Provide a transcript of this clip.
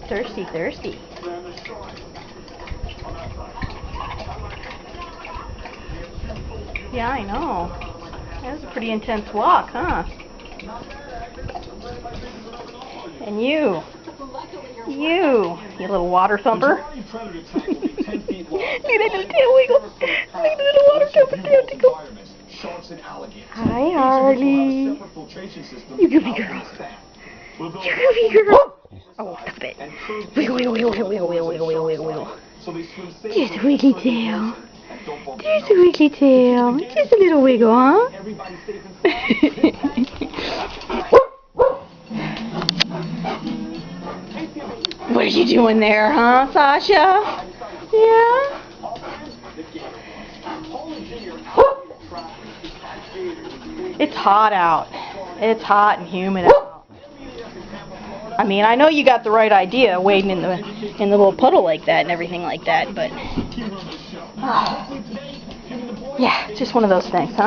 Thirsty, thirsty. Yeah, I know. That was a pretty intense walk, huh? And you little water thumper. Look at that little tail wiggle. Look at the little water thumper tail tickle. Hi, Harley. You goofy girl. You goofy girl. Oh, stop it. Wiggle, wiggle, wiggle, wiggle, wiggle, wiggle, wiggle, wiggle, wiggle. There's a wiggly tail. There's a wiggly tail. Just a little wiggle, huh? What are you doing there, huh, Sasha? Yeah? It's hot out. It's hot and humid out. I mean, I know you got the right idea, wading in the little puddle like that and everything like that, but yeah, it's just one of those things, huh?